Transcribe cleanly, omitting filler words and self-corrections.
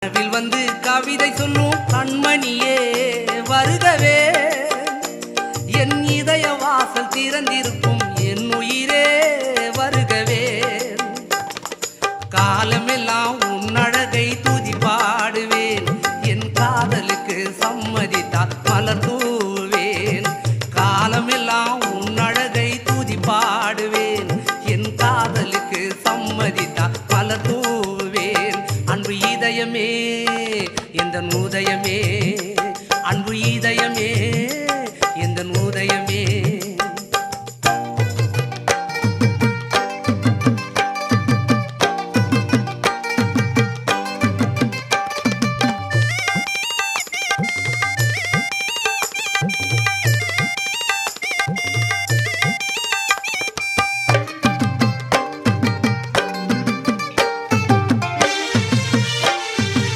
கனவில் வந்து கவிதை சொல்லும் கண்மணியே வருகவே, என் இதய வாசல் திறந்திருக்கும் என் உயிரே வருகவே. காலமெல்லாம் உன் அழகை துதி பாடுவேன், என் காதலுக்கு சம்மதித்தால் மலர் தூவேன். காலமெல்லாம் உன் அழகை துதி பாடுவேன், என் காதலுக்கு சம்மதித்தால் மலர் தூவேன். அன்பு இதயமே எந்த உதயமே, அன்பு இதயமே எந்த உதயமே.